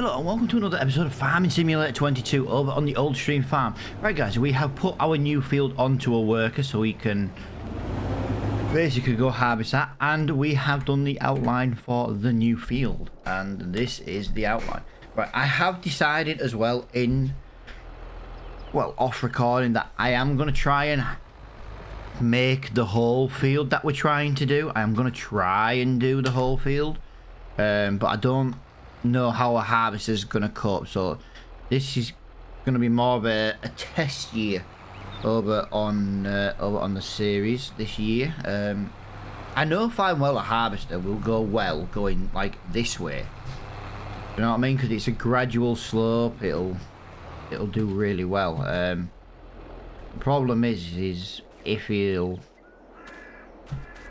Hello and welcome to another episode of Farming Simulator 22 over on the Old Stream Farm. Right guys, we have put our new field onto a worker so we can basically go harvest that, and we have done the outline for the new field, and this is the outline. Right, I have decided as well off recording, that I am going to try and make the whole field that we're trying to do. I am going to try and do the whole field, but I don't know how a harvester is going to cope, so this is going to be more of a test year over on the series this year. I know fine well a harvester will go well going like this way, you know what I mean, because it's a gradual slope. It'll do really well. The problem is if he'll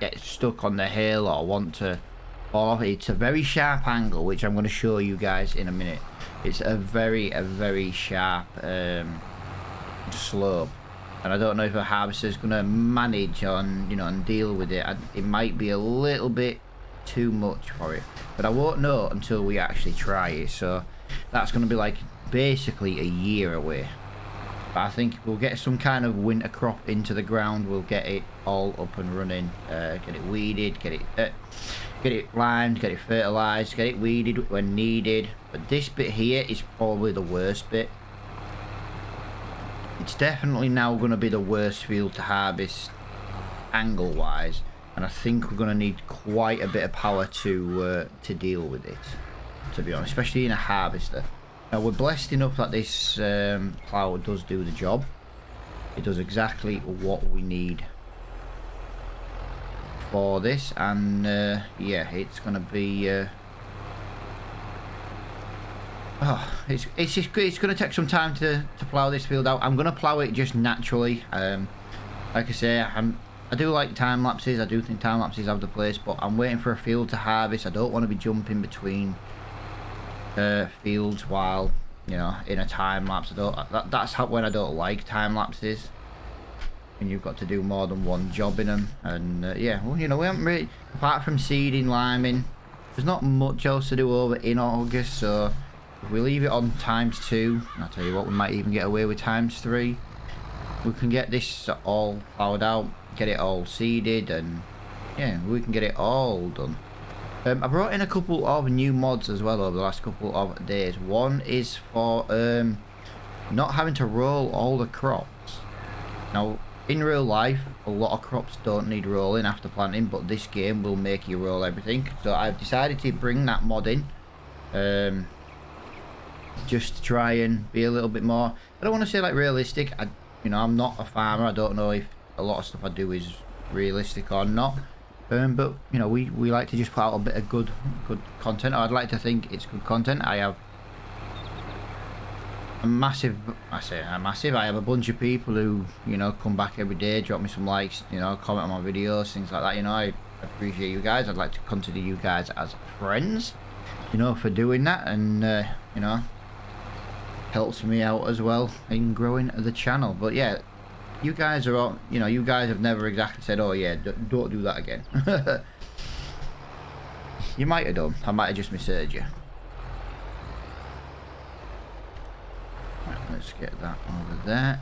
get stuck on the hill or want to fall off. It's a very sharp angle, which I'm going to show you guys in a minute. It's a very sharp slope, and I don't know if a harvester is going to manage on, you know, and deal with it. It might be a little bit too much for it, but I won't know until we actually try it. So that's going to be like basically a year away. But I think we'll get some kind of winter crop into the ground. We'll get it all up and running, get it weeded, get it limed, get it fertilized, get it weeded when needed. But this bit here is probably the worst bit. It's definitely now going to be the worst field to harvest angle wise, and I think we're going to need quite a bit of power to deal with it, to be honest, especially in a harvester. Now we're blessed enough that this plough does do the job. It does exactly what we need for this, and yeah, it's gonna be it's gonna take some time to plough this field out. I'm gonna plough it just naturally. Like I say, I do like time lapses. I do think time lapses have the place, but I'm waiting for a field to harvest. I don't want to be jumping between fields while, you know, in a time lapse. That's when I don't like time lapses, and you've got to do more than one job in them. And yeah, well, you know, we haven't really, apart from seeding, liming, there's not much else to do over in August. So if we leave it on ×2, I'll tell you what, we might even get away with ×3. We can get this all plowed out, get it all seeded, and yeah, we can get it all done. I brought in a couple of new mods as well over the last couple of days. One is for not having to roll all the crops. Now, in real life, a lot of crops don't need rolling after planting, but this game will make you roll everything. So I've decided to bring that mod in, just to try and be a little bit more, I don't want to say like realistic. You know, I'm not a farmer. I don't know if a lot of stuff I do is realistic or not. But you know, we like to just put out a bit of good content. I'd like to think it's good content. I have a massive, I have a bunch of people who, you know, come back every day, drop me some likes, you know, comment on my videos, things like that. You know, I appreciate you guys. I'd like to consider you guys as friends, you know, for doing that, and you know, helps me out as well in growing the channel. But yeah, you guys are all, you know, you guys have never exactly said, oh yeah, don't do that again. You might have done. I might have just misheard you. Right, let's get that over there.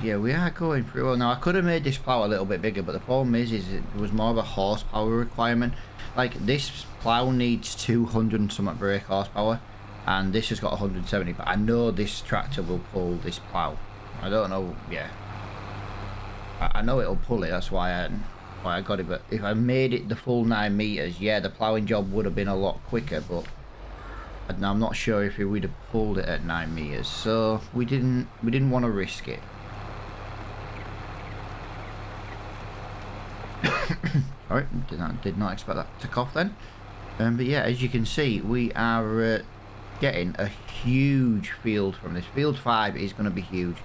Yeah, we are going pretty well. Now, I could have made this plough a little bit bigger, but the problem is it was more of a horsepower requirement. Like, this plough needs 200 and something brake horsepower, and this has got 170, but I know this tractor will pull this plough. I don't know, yeah. I know it'll pull it, that's why I got it. But if I made it the full 9 meters, yeah, the ploughing job would have been a lot quicker, but I'm not sure if we'd have pulled it at 9 meters. So we didn't want to risk it. Sorry, did not expect that to cough then. But yeah, as you can see, we are getting a huge field from this. Field 5 is going to be huge,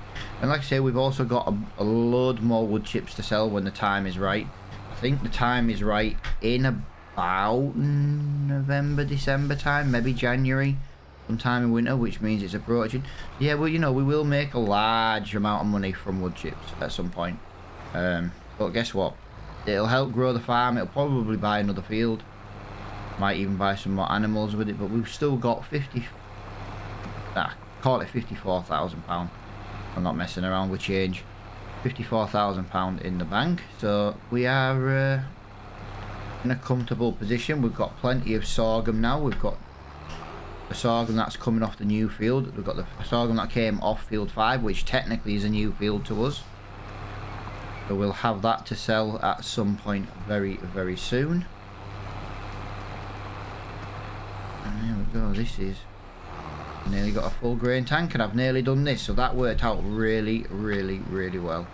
and like I say, we've also got a load more wood chips to sell when the time is right. I think the time is right in about November, December time, maybe January, sometime in winter, which means it's approaching. Yeah, well, you know, we will make a large amount of money from wood chips at some point. But guess what, it'll help grow the farm. It'll probably buy another field. Might even buy some more animals with it, but we've still got 50, call it £54,000. I'm not messing around with change. £54,000 in the bank, so we are in a comfortable position. We've got plenty of sorghum now. We've got the sorghum that's coming off the new field. We've got the sorghum that came off field 5, which technically is a new field to us. So we'll have that to sell at some point very, very soon. And there we go. This is nearly got a full grain tank, and I've nearly done this, so that worked out really, really, really well.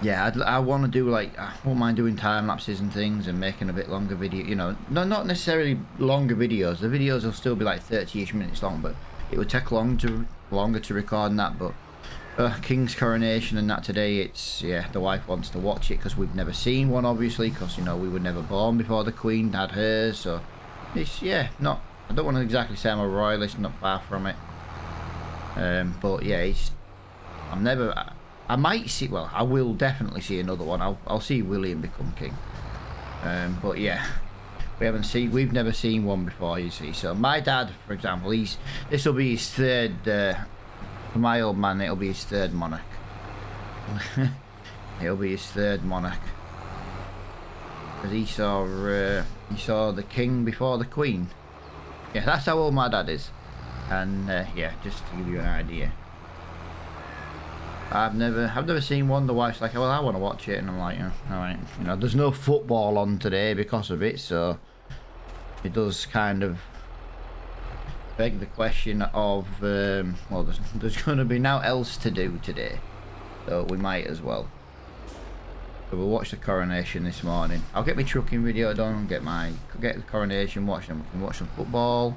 Yeah, I want to do, like, I won't mind doing time lapses and things and making a bit longer video, you know, not necessarily longer videos. The videos will still be like 30ish minutes long, but it would take longer to record and that. But King's coronation and that today, it's, yeah, the wife wants to watch it because we've never seen one, obviously, because, you know, we were never born before the Queen had hers. So it's, yeah, not, I don't want to exactly say I'm a royalist, not far from it. But yeah, it's, I might see, well, I will definitely see another one. I'll see William become king. But yeah, we've never seen one before, you see. So my dad, for example, this will be his third, for my old man, it'll be his third monarch. It'll be his third monarch. Because he saw the king before the queen. Yeah, that's how old my dad is. And yeah, just to give you an idea. I've never seen one. The wife's like, well, I want to watch it, and I'm like, oh, all right, you know, there's no football on today because of it, so it does kind of beg the question of, well, there's going to be now else to do today, so we might as well. So we'll watch the coronation this morning. I'll get my trucking video done, get the coronation, watch them, we can watch some football.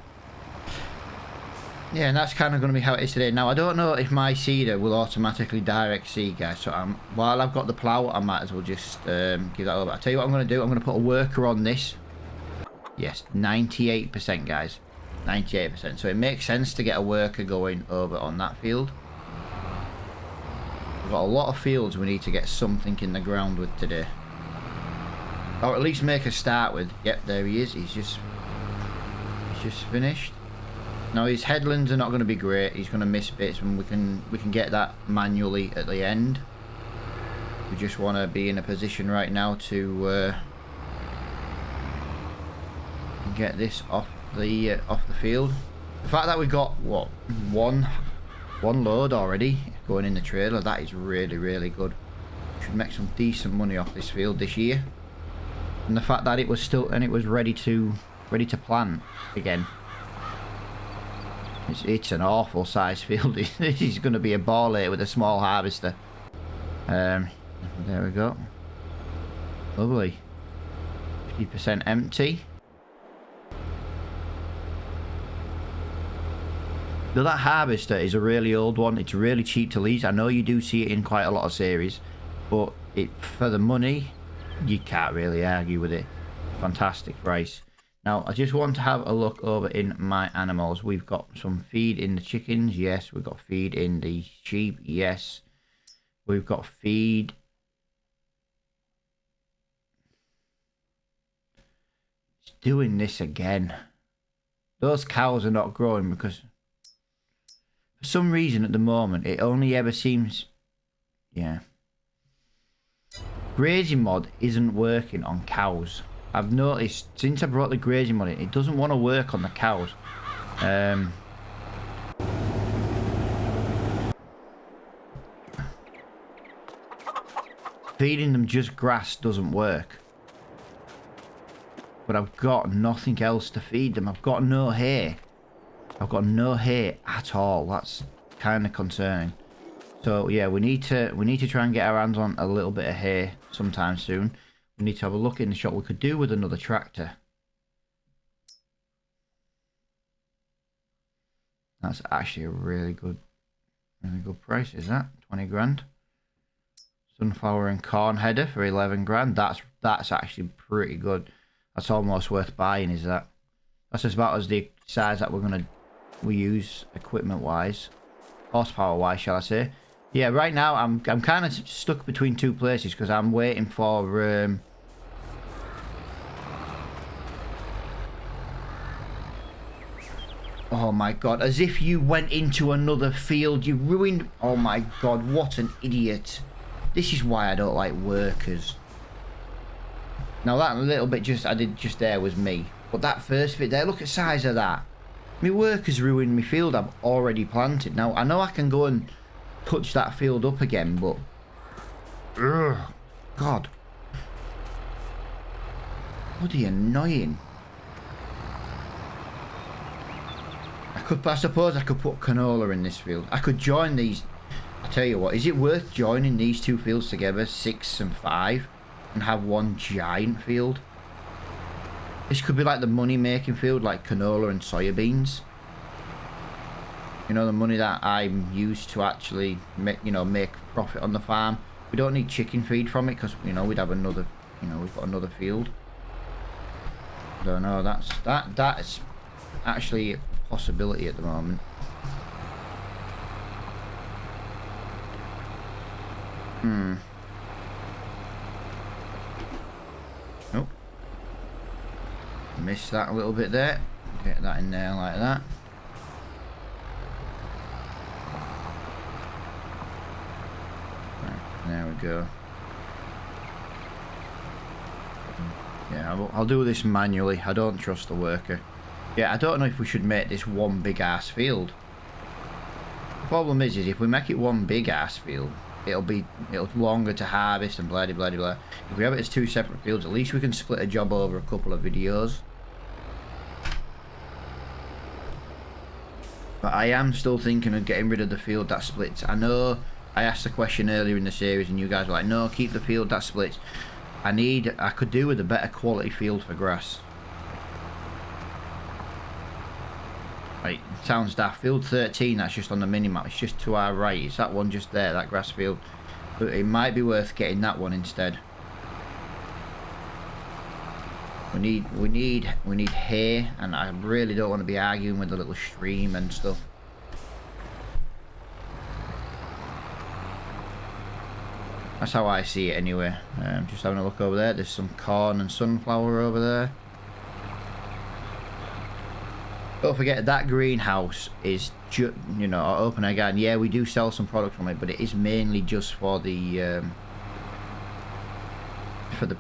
Yeah, and that's kind of going to be how it is today. Now, I don't know if my seeder will automatically direct seed, guys. So while I've got the plough, I might as well just give that over. I'll tell you what I'm going to do. I'm going to put a worker on this. Yes, 98%, guys. 98%. So it makes sense to get a worker going over on that field. We've got a lot of fields we need to get something in the ground with today. Or at least make a start with. Yep, there he is. He's just finished. Now his headlands are not going to be great. He's going to miss bits, and we can get that manually at the end. We just want to be in a position right now to get this off the field. The fact that we got what one load already going in the trailer, that is really, really good. Should make some decent money off this field this year. And the fact that it was ready to plant again. It's an awful size field. This is going to be a ball later with a small harvester. There we go. Lovely. 50% empty. Now that harvester is a really old one. It's really cheap to lease. I know you do see it in quite a lot of series, but for the money, you can't really argue with it. Fantastic price. Now, I just want to have a look over in my animals. We've got some feed in the chickens. Yes. We've got feed in the sheep. Yes. We've got feed. It's doing this again. Those cows are not growing because for some reason at the moment, it only ever seems... Yeah. Grazing mod isn't working on cows. I've noticed since I brought the grazing mod in, it doesn't want to work on the cows. Feeding them just grass doesn't work. But I've got nothing else to feed them. I've got no hay. I've got no hay at all. That's kind of concerning. So yeah, we need to try and get our hands on a little bit of hay sometime soon. We need to have a look in the shop. We could do with another tractor. That's actually a really good price, is that? 20 grand. Sunflower and corn header for 11 grand. That's actually pretty good. That's almost worth buying, is that? That's as about as the size that we use equipment wise. Horsepower wise, shall I say. Yeah, right now I'm kind of stuck between two places because I'm waiting for Oh my god, as if you went into another field. You ruined... Oh my god, what an idiot. This is why I don't like workers. Now that little bit I did just there was me. But that first bit there, look at the size of that. My workers ruined my field I've already planted. Now, I know I can go and touch that field up again, but... Ugh, God. Bloody annoying. I suppose I could put canola in this field. I could join these. I tell you what, is it worth joining these two fields together, 6 and 5, and have one giant field? This could be like the money making field, like canola and soybeans. You know, the money that I'm used to actually make, make profit on the farm. We don't need chicken feed from it because, we'd have another, we've got another field. I don't know, that's actually a possibility at the moment. Nope. Missed that a little bit there. Get that in there like that. Right, there we go. Yeah, I'll do this manually. I don't trust the worker. Yeah, I don't know if we should make this one big ass field. The problem is if we make it one big ass field, it'll longer to harvest and blah blah blah. If we have it as two separate fields, at least we can split a job over a couple of videos. But I am still thinking of getting rid of the field that splits. I know I asked the question earlier in the series and you guys were like, no, keep the field that splits. I could do with a better quality field for grass. Right, sounds daft. Field 13, that's just on the mini-map. It's just to our right. It's that one just there, that grass field. But it might be worth getting that one instead. We need hay, and I really don't want to be arguing with the little stream and stuff. That's how I see it anyway. Just having a look over there. There's some corn and sunflower over there. Don't forget that greenhouse is open again. Yeah, we do sell some product from it, but it is mainly just for the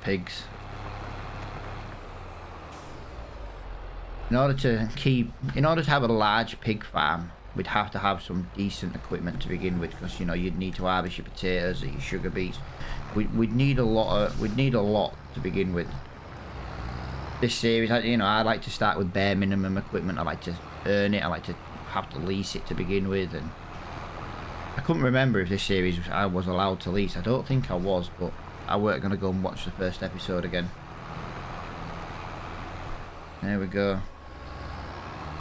pigs. In order to have a large pig farm, we'd have to have some decent equipment to begin with, because you'd need to harvest your potatoes or your sugar beets. We'd need a lot to begin with. This series, I like to start with bare minimum equipment. I like to earn it. I like to have to lease it to begin with, and I couldn't remember if this series I was allowed to lease. I don't think I was, but I weren't going to go and watch the first episode again. There we go.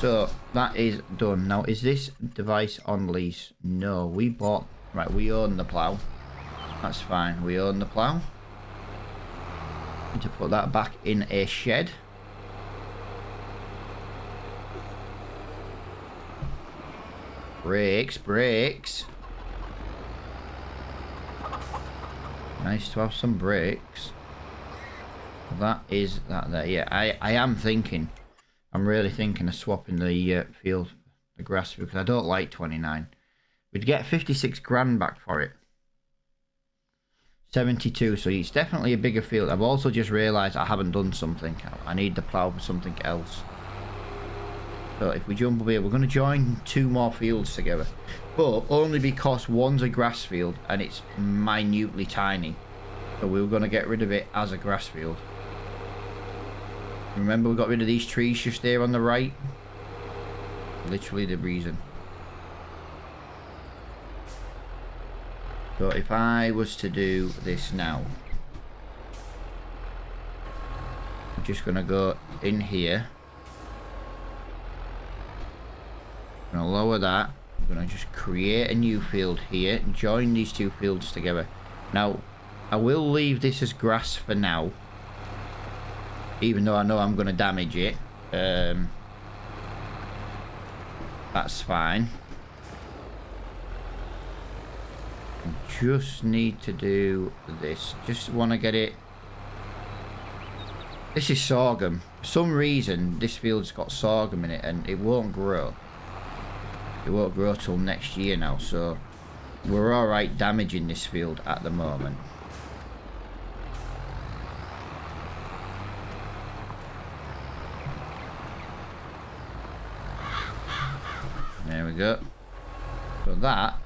So that is done. Now, is this device on lease? No, we bought. Right, we own the plough. That's fine. We own the plough. Need to put that back in a shed. Brakes. Nice to have some brakes. That is that there. Yeah, I am thinking. I'm really thinking of swapping the field, the grass field, because I don't like 29. We'd get 56 grand back for it. 72, so it's definitely a bigger field. I've also just realised I haven't done something. I need the plough for something else. So if we jump over here, we're going to join 2 more fields together. But only because one's a grass field and it's minutely tiny. So we were going to get rid of it as a grass field. Remember, we got rid of these trees just there on the right? Literally the reason. So if I was to do this now, I'm just going to go in here. I'm going to lower that. I'm going to just create a new field here and join these 2 fields together. Now, I will leave this as grass for now, even though I know I'm going to damage it. That's fine. I just need to do this. Just want to get it This is sorghum. For some reason, this field's got sorghum in it and it won't grow. It won't grow till next year now, so we're alright damaging this field at the moment. There we go. So that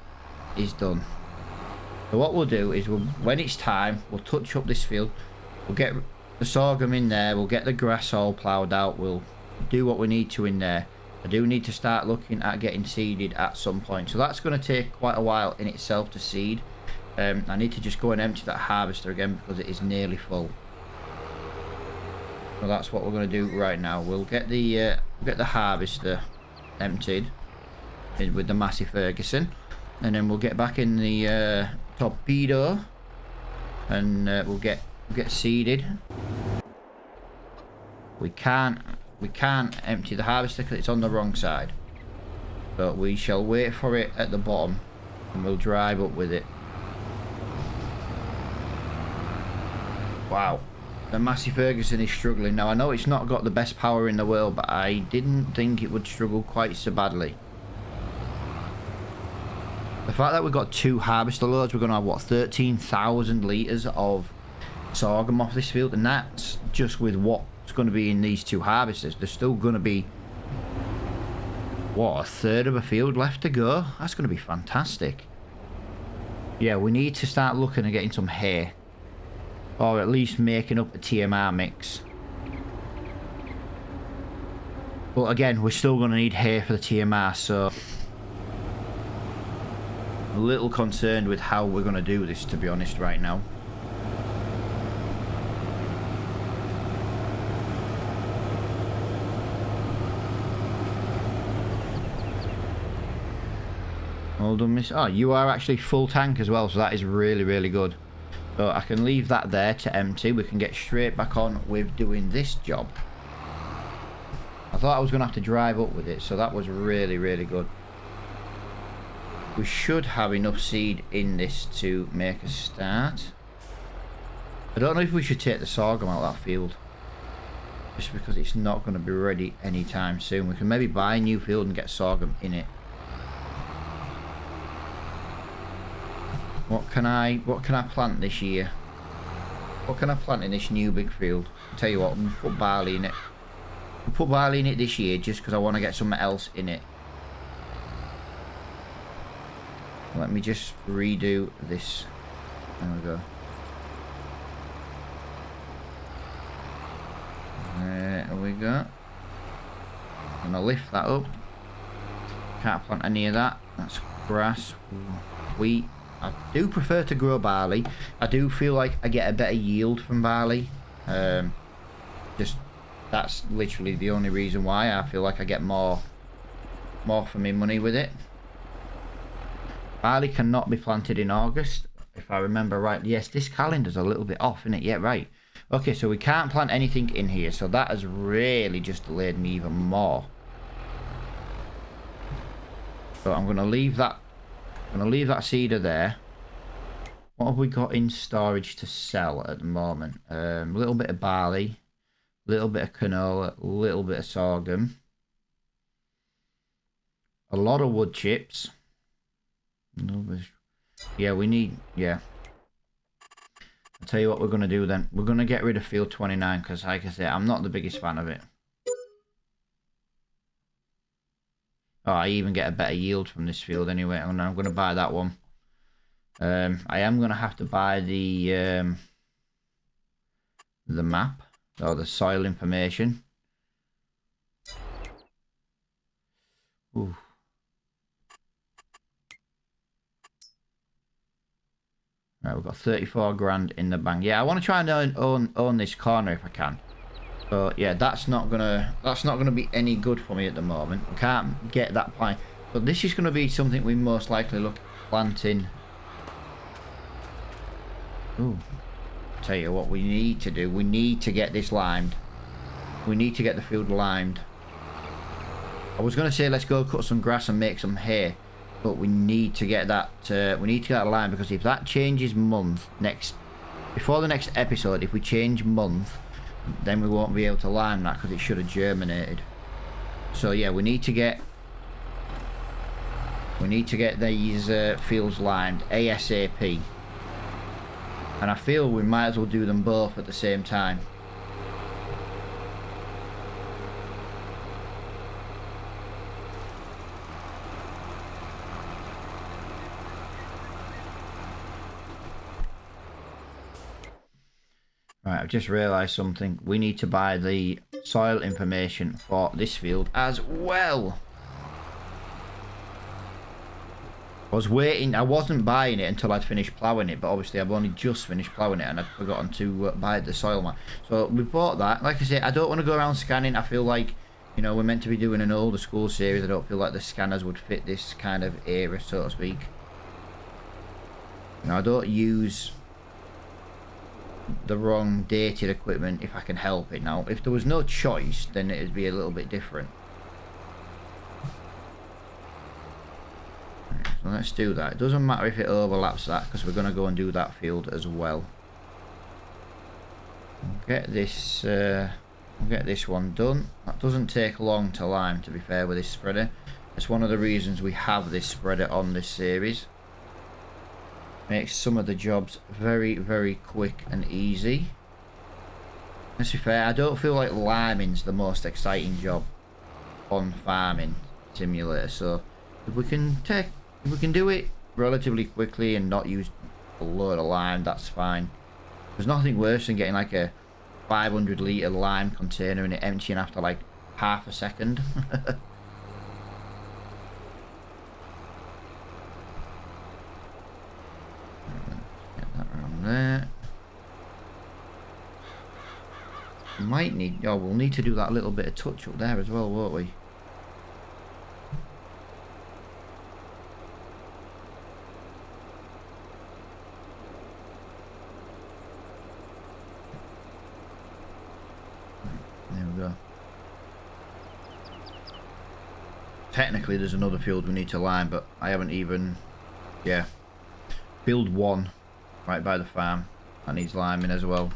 is done. So what we'll do is when it's time, we'll touch up this field. We'll get the sorghum in there. We'll get the grass all ploughed out. We'll do what we need to in there. I do need to start looking at getting seeded at some point. So that's going to take quite a while in itself to seed. I need to just go and empty that harvester again because it is nearly full. So that's what we're going to do right now. We'll get the harvester emptied with the Massey Ferguson, and then we'll get back in the torpedo, and we'll get seeded. We can't empty the harvester because it's on the wrong side, but we shall wait for it at the bottom and we'll drive up with it. Wow, the Massey Ferguson is struggling now. I know it's not got the best power in the world, but I didn't think it would struggle quite so badly. The fact that we've got 2 harvester loads, we're going to have, what, 13,000 litres of sorghum off this field, and that's just with what's going to be in these 2 harvesters. There's still going to be, what, a third of a field left to go. That's going to be fantastic. Yeah, we need to start looking at getting some hay, or at least making up a TMR mix. But again, we're still going to need hay for the TMR, so a little concerned with how we're going to do this, to be honest, right now. All done, miss. Oh, you are actually full tank as well, so that is really, really good. So I can leave that there to empty. We can get straight back on with doing this job. I thought I was going to have to drive up with it, so that was really, really good. We should have enough seed in this to make a start. I don't know if we should take the sorghum out of that field, just because it's not going to be ready anytime soon. We can maybe buy a new field and get sorghum in it. What can I plant this year? What can I plant in this new big field? I'll tell you what, I'm going to put barley in it. I'll put barley in it this year just because I want to get something else in it. Let me just redo this. There we go. There we go. I'm gonna lift that up. Can't plant any of that. That's grass, wheat. I do prefer to grow barley. I do feel like I get a better yield from barley. Just that's literally the only reason why. I feel like I get more for my money with it. Barley cannot be planted in August, if I remember right. Yes, this calendar's a little bit off, isn't it? Yeah, right. Okay, so we can't plant anything in here, so that has really just delayed me even more. So I'm going to leave that. I'm going to leave that seeder there. What have we got in storage to sell at the moment? A little bit of barley, a little bit of canola, a little bit of sorghum, a lot of wood chips. Yeah, we need, yeah. I'll tell you what we're going to do then. We're going to get rid of field 29 because, like I say, I'm not the biggest fan of it. Oh, I even get a better yield from this field anyway, and I'm going to buy that one. I am going to have to buy the map, or the soil information. Ooh. Right, we've got 34 grand in the bank. Yeah, I want to try and own this corner if I can. But yeah, that's not gonna be any good for me at the moment. We can't get that plant. But this is gonna be something we most likely look at planting. Ooh. Tell you what we need to do. We need to get this limed. We need to get the field limed. I was gonna say let's go cut some grass and make some hay. But we need to get that. We need to get that line, because if that changes month before the next episode, if we change month, then we won't be able to lime that because it should have germinated. So yeah, we need to get these fields limed ASAP. And I feel we might as well do them both at the same time. Right, I've just realised something. We need to buy the soil information for this field as well. I was waiting, I wasn't buying it until I'd finished ploughing it, but obviously I've only just finished ploughing it and I'd forgotten to buy the soil map. So we bought that. Like I say, I don't want to go around scanning. I feel like, you know, we're meant to be doing an older school series. I don't feel like the scanners would fit this kind of era, so to speak. You know, I don't use the wrong dated equipment if I can help it. Now, if there was no choice, then it would be a little bit different. So let's do that. It doesn't matter if it overlaps that because we're going to go and do that field as well. Get this one done. That doesn't take long to lime, to be fair, with this spreader. That's one of the reasons we have this spreader on this series. Makes some of the jobs very, very quick and easy. Let's be fair, I don't feel like liming's the most exciting job on Farming Simulator, so if we can do it relatively quickly and not use a load of lime, that's fine. There's nothing worse than getting like a 500 litre lime container and it emptying after like half a second. Get that around there. Might need, oh, we'll need to do that little bit of touch up there as well, won't we? There we go. Technically there's another field we need to lime, but I haven't even, yeah. Field 1 right by the farm, that needs liming as well.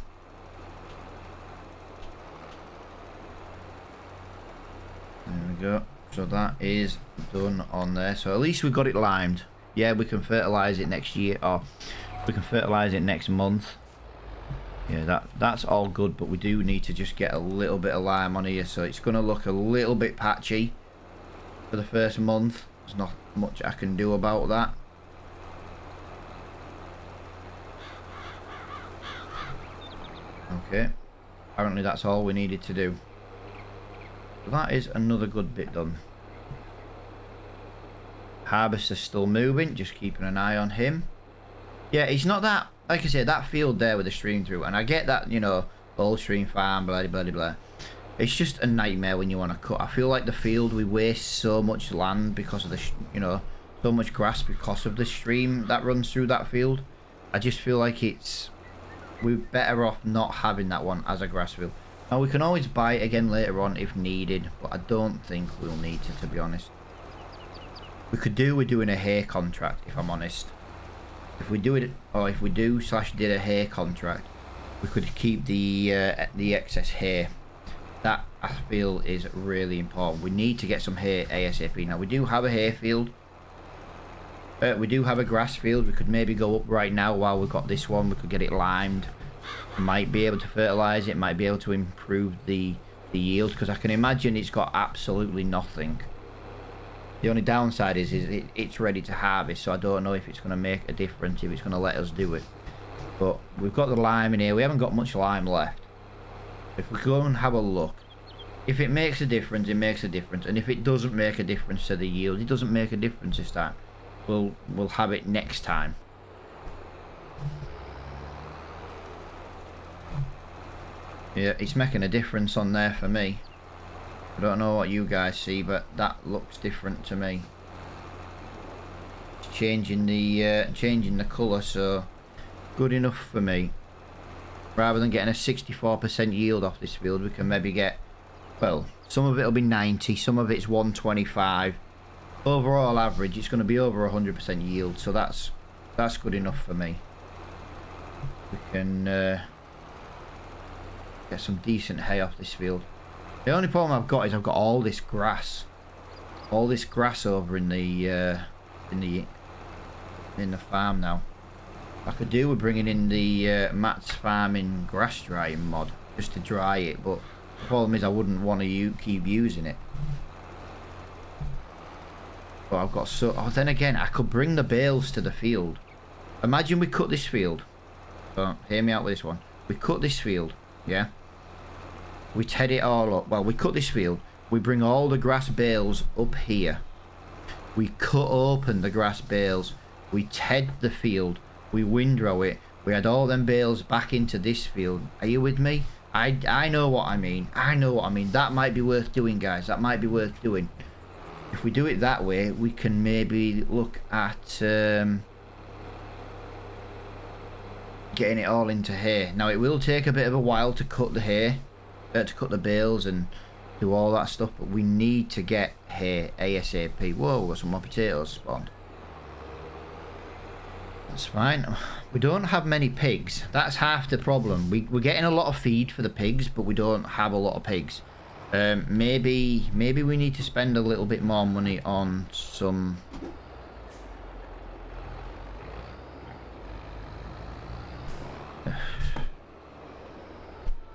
There we go. So that is done on there. So at least we got it limed. Yeah, we can fertilise it next year, or we can fertilise it next month. Yeah, that's all good, but we do need to just get a little bit of lime on here, so it's going to look a little bit patchy for the first month. There's not much I can do about that. Okay, apparently that's all we needed to do. So that is another good bit done. Harvester's still moving, just keeping an eye on him. Yeah, it's not that, like I said, that field there with the stream through, and I get that, you know, old stream farm, blah, blah, blah, blah. It's just a nightmare when you want to cut. I feel like the field, we waste so much land because of the, you know, so much grass because of the stream that runs through that field. I just feel like we're better off not having that one as a grass field. Now, we can always buy it again later on if needed, but I don't think we'll need to be honest. We could do with doing a hay contract, if I'm honest. If we do it, or if we do/did a hay contract, we could keep the excess hay. That, I feel, is really important. We need to get some hay ASAP. Now, we do have a hay field. We do have a grass field. We could maybe go up right now while we've got this one. We could get it limed. Might be able to fertilise it. Might be able to improve the yield, because I can imagine it's got absolutely nothing. The only downside is it's ready to harvest, so I don't know if it's going to make a difference, if it's going to let us do it. But we've got the lime in here. We haven't got much lime left. If we go and have a look, if it makes a difference, it makes a difference. And if it doesn't make a difference to the yield, it doesn't make a difference this time. We'll have it next time. Yeah, it's making a difference on there for me. I don't know what you guys see, but that looks different to me. It's changing the colour, so good enough for me. Rather than getting a 64% yield off this field, we can maybe get, well, some of it will be 90, some of it's 125. Overall average, it's going to be over 100% yield, so that's good enough for me. We can Get some decent hay off this field. The only problem I've got is I've got all this grass. All this grass over in the farm now. I could do with bringing in the Matt's Farming grass drying mod just to dry it, but the problem is I wouldn't want to keep using it. But I've got so... Oh, then again, I could bring the bales to the field. Imagine we cut this field. So, hear me out with this one. We cut this field, yeah? We ted it all up. Well, we cut this field. We bring all the grass bales up here. We cut open the grass bales. We ted the field. We windrow it. We had all them bales back into this field. Are you with me? I know what I mean. I know what I mean. That might be worth doing, guys. That might be worth doing. If we do it that way, we can maybe look at getting it all into hay. Now, it will take a bit of a while to cut the hay, to cut the bales and do all that stuff, but we need to get hay ASAP. Whoa, we've got some more potatoes spawned. That's fine. We don't have many pigs. That's half the problem. We're getting a lot of feed for the pigs, but we don't have a lot of pigs. Maybe we need to spend a little bit more money on some...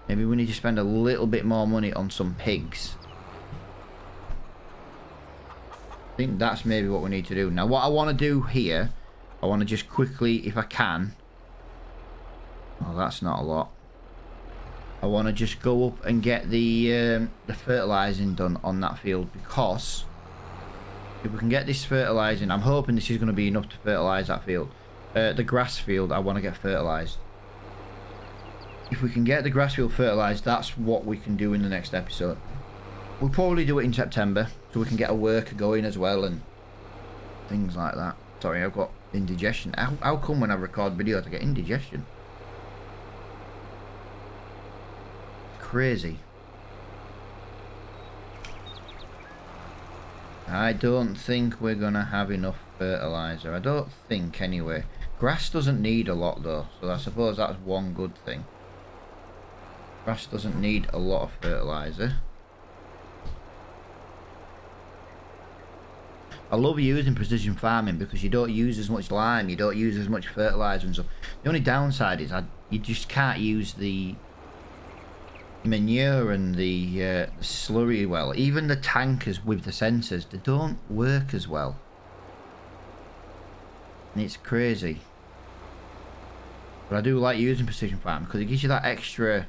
Maybe we need to spend a little bit more money on some pigs. I think that's maybe what we need to do. Now, what I want to do here... I want to just quickly, if I can... Oh, that's not a lot. I want to just go up and get the fertilising done on that field, because if we can get this fertilising, I'm hoping this is going to be enough to fertilise that field. The grass field, I want to get fertilised. If we can get the grass field fertilised, that's what we can do in the next episode. We'll probably do it in September, so we can get a worker going as well and things like that. Sorry, I've got indigestion. How come when I record videos I get indigestion? Crazy. I don't think we're gonna have enough fertilizer. I don't think, anyway. Grass doesn't need a lot though, so I suppose that's one good thing. Grass doesn't need a lot of fertilizer. I love using precision farming because you don't use as much lime, you don't use as much fertilizer and stuff. The only downside is you just can't use the manure and the slurry well. Even the tankers with the sensors, they don't work as well. And it's crazy. But I do like using precision farming because it gives you that extra,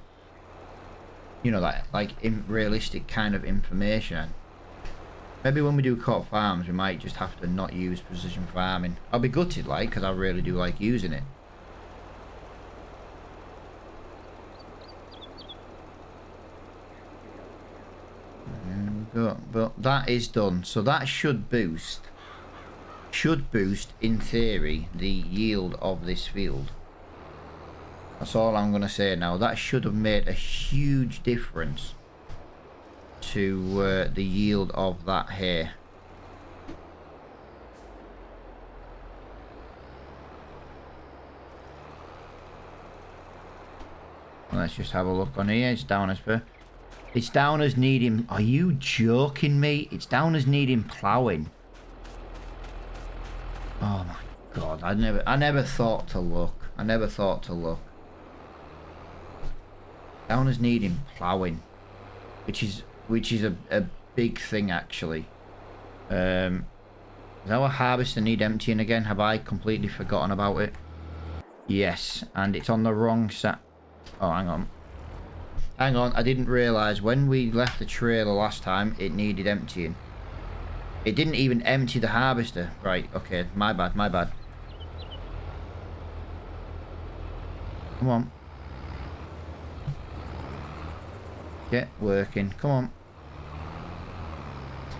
you know, like realistic kind of information. Maybe when we do co-op farms, we might just have to not use precision farming. I'll be gutted, like, because I really do like using it. There we go. But that is done. So that should boost, in theory, the yield of this field. That's all I'm going to say now. That should have made a huge difference to the yield of that hay. Let's just have a look on here. It's down as per. It's down as needing... Are you joking me? It's down as needing ploughing. Oh my god. I never thought to look. I never thought to look. Down as needing ploughing. Which is a big thing, actually. Does our harvester need emptying again? Have I completely forgotten about it? Yes, and it's on the wrong side. Oh, hang on. Hang on, I didn't realise when we left the trailer last time, it needed emptying. It didn't even empty the harvester. Right, okay, my bad, my bad. Come on. Get working, come on.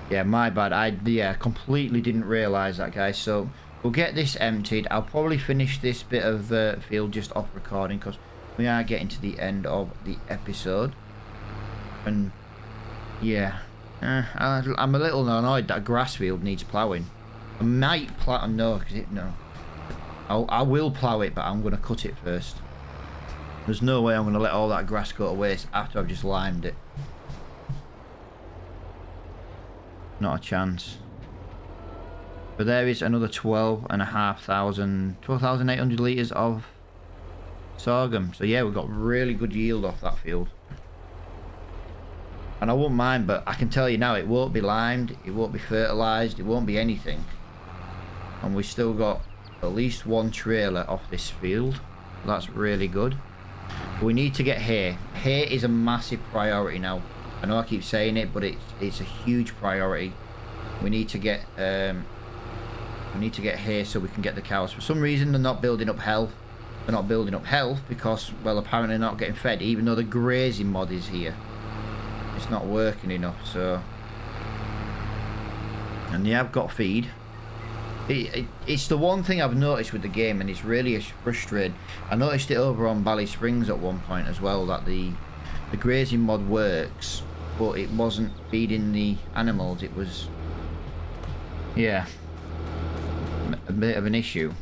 Yeah, my bad. I completely didn't realise that, guys. So we'll get this emptied. I'll probably finish this bit of field just off recording because we are getting to the end of the episode. And yeah, I'm a little annoyed that grass field needs ploughing. I might plough. No, because no. I will plough it, but I'm going to cut it first. There's no way I'm going to let all that grass go to waste after I've just limed it. Not a chance. But there is another 12,800 litres of sorghum. So yeah, we've got really good yield off that field. And I wouldn't mind, but I can tell you now, it won't be limed, it won't be fertilised, it won't be anything. And we still got at least one trailer off this field. That's really good. We need to get hay. Hay is a massive priority now. I know I keep saying it, but it's a huge priority. We need to get hay so we can get the cows. For some reason, they're not building up health. They're not building up health because, well, apparently they're not getting fed, even though the grazing mod is here. It's not working enough, so. And they have got feed. It's the one thing I've noticed with the game, and it's really frustrating. I noticed it over on Bally Springs at one point as well, that the grazing mod works, but it wasn't feeding the animals. It was, yeah, a bit of an issue.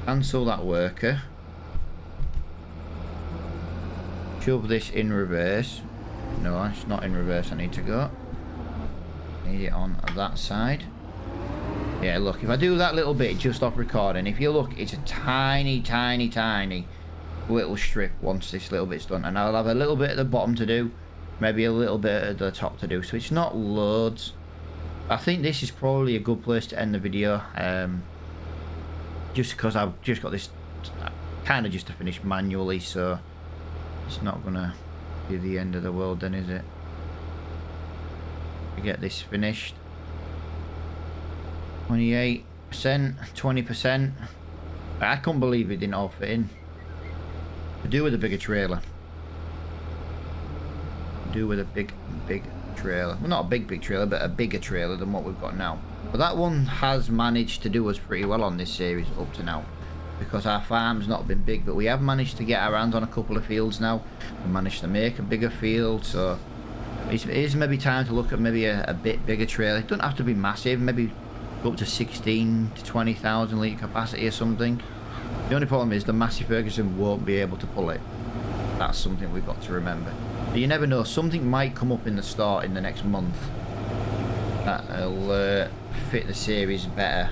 Cancel that worker. Shove this in reverse. No, it's not in reverse. I need to go. Need it on that side. Yeah, look, if I do that little bit just off recording, if you look, it's a tiny little strip once this little bit's done, and I'll have a little bit at the bottom to do, maybe a little bit at the top to do, so it's not loads. I think this is probably a good place to end the video, just because I've just got this kind of just to finish manually, so it's not gonna be the end of the world then, is it? To get this finished. 28%, 20%. I can't believe it didn't all fit in. To do with a bigger trailer. Do with a big trailer. Well, not a big trailer, but a bigger trailer than what we've got now. But that one has managed to do us pretty well on this series up to now, because our farm's not been big, but we have managed to get our hands on a couple of fields now. We managed to make a bigger field, so it is maybe time to look at maybe a bit bigger trailer. It doesn't have to be massive, maybe up to 16 to 20,000 litre capacity or something. The only problem is the Massey Ferguson won't be able to pull it. That's something we've got to remember. But you never know, something might come up in the start in the next month that'll fit the series better,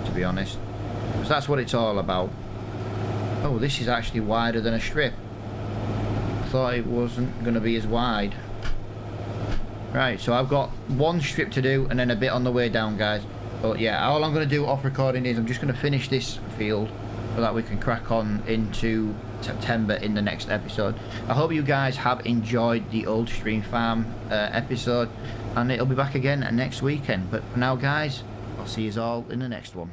to be honest. Because that's what it's all about. Oh, this is actually wider than a strip. I thought it wasn't going to be as wide. Right, so I've got one strip to do and then a bit on the way down, guys. But yeah, all I'm going to do off recording is I'm just going to finish this field so that we can crack on into September in the next episode. I hope you guys have enjoyed the Old Stream Farm episode, and it'll be back again next weekend. But for now, guys, I'll see you all in the next one.